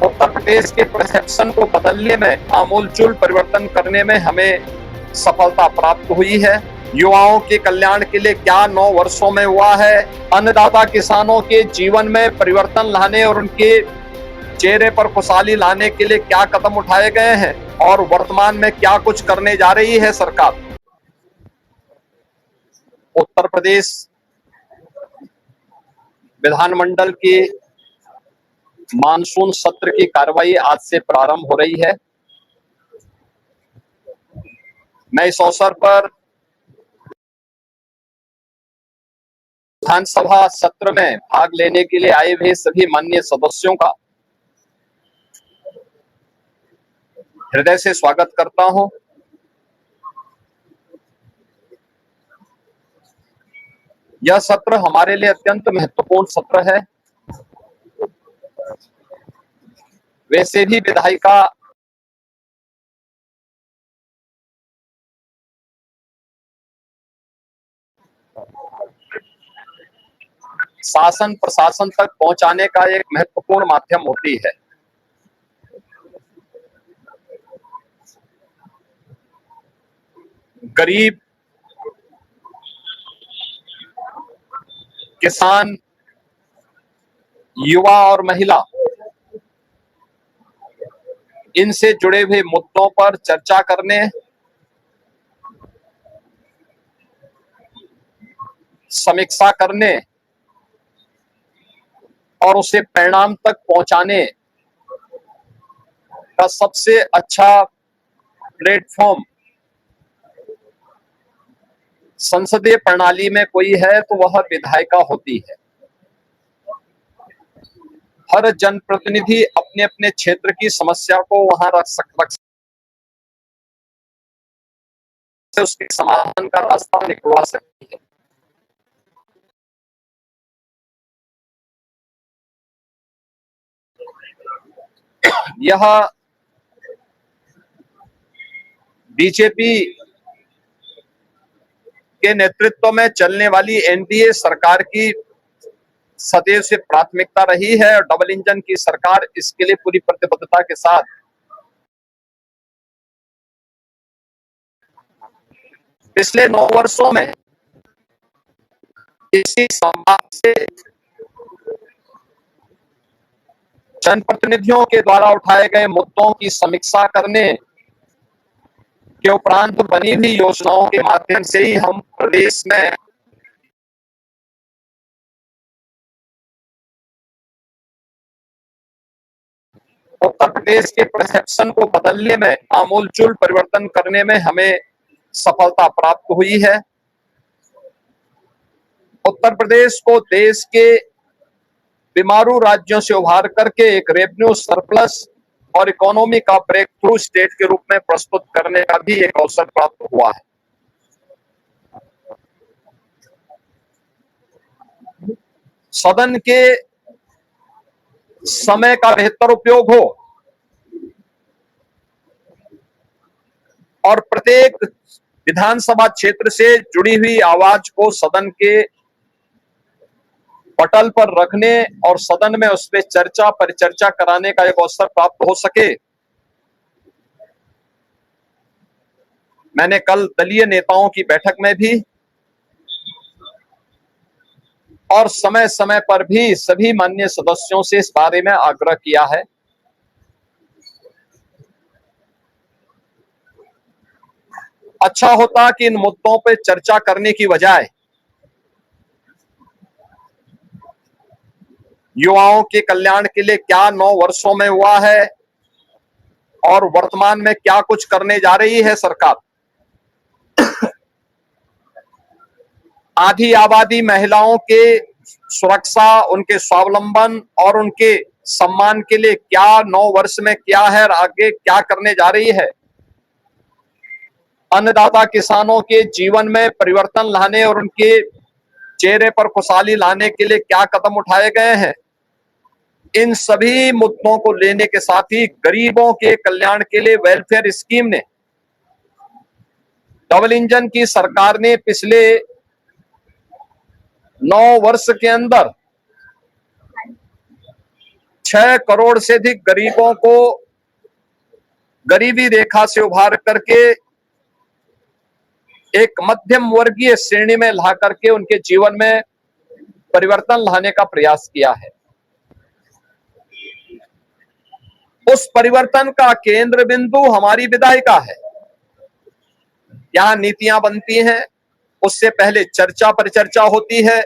उत्तर प्रदेश के परसेप्शन को बदलने में, आमूलचूल परिवर्तन करने में हमें सफलता प्राप्त हुई है। युवाओं के कल्याण के लिए क्या 9 वर्षों में हुआ है, अन्नदाता किसानों के जीवन में परिवर्तन लाने और उनके चेहरे पर खुशहाली लाने के लिए क्या कदम उठाए गए हैं और वर्तमान में क्या कुछ करने जा रही है सरकार। उत्तर प्रदेश विधानमंडल के मानसून सत्र की कार्रवाई आज से प्रारंभ हो रही है। मैं इस अवसर पर विधानसभा सत्र में भाग लेने के लिए आए हुए सभी माननीय सदस्यों का हृदय से स्वागत करता हूं। यह सत्र हमारे लिए अत्यंत महत्वपूर्ण सत्र है। वैसे भी विधायिका शासन प्रशासन तक पहुंचाने का एक महत्वपूर्ण माध्यम होती है। गरीब, किसान, युवा और महिला, इनसे जुड़े हुए मुद्दों पर चर्चा करने, समीक्षा करने और उसे परिणाम तक पहुंचाने का सबसे अच्छा प्लेटफॉर्म संसदीय प्रणाली में कोई है तो वह विधायिका होती है। हर जनप्रतिनिधि अपने अपने क्षेत्र की समस्या को वहां रख सकते, उसके समाधान का रास्ता निकलवा सकती है। यह बीजेपी के नेतृत्व में चलने वाली एनडीए सरकार की सदैव से प्राथमिकता रही है और डबल इंजन की सरकार इसके लिए पूरी प्रतिबद्धता के साथ पिछले 9 वर्षों में इसी संवाद से जनप्रतिनिधियों के द्वारा उठाए गए मुद्दों की समीक्षा करने के उपरांत बनी हुई योजनाओं के माध्यम से ही हम प्रदेश में उत्तर प्रदेश के परसेप्शन को बदलने में, आमूलचूल परिवर्तन करने में हमें सफलता प्राप्त हुई है। उत्तर प्रदेश को देश के बीमारू राज्यों से उभार करके एक रेवेन्यू सरप्लस और इकोनॉमी का ब्रेक थ्रू स्टेट के रूप में प्रस्तुत करने का भी एक अवसर प्राप्त हुआ है। सदन के समय का बेहतर उपयोग हो और प्रत्येक विधानसभा क्षेत्र से जुड़ी हुई आवाज को सदन के पटल पर रखने और सदन में उस पर चर्चा परिचर्चा कराने का एक अवसर प्राप्त हो सके। मैंने कल दलीय नेताओं की बैठक में भी और समय समय पर भी सभी माननीय सदस्यों से इस बारे में आग्रह किया है। अच्छा होता कि इन मुद्दों पर चर्चा करने की बजाय युवाओं के कल्याण के लिए क्या 9 वर्षों में हुआ है और वर्तमान में क्या कुछ करने जा रही है सरकार। आधी आबादी महिलाओं के सुरक्षा, उनके स्वावलंबन और उनके सम्मान के लिए क्या 9 वर्ष में क्या है और आगे क्या करने जा रही है। अन्नदाता किसानों के जीवन में परिवर्तन लाने और उनके चेहरे पर खुशहाली लाने के लिए क्या कदम उठाए गए हैं। इन सभी मुद्दों को लेने के साथ ही गरीबों के कल्याण के लिए वेलफेयर स्कीम ने, डबल इंजन की सरकार ने पिछले 9 वर्ष के अंदर 6 करोड़ से अधिक गरीबों को गरीबी रेखा से उभार करके एक मध्यम वर्गीय श्रेणी में ला करके उनके जीवन में परिवर्तन लाने का प्रयास किया है। उस परिवर्तन का केंद्र बिंदु हमारी विधायिका है। यहां नीतियां बनती हैं, उससे पहले चर्चा पर चर्चा होती है,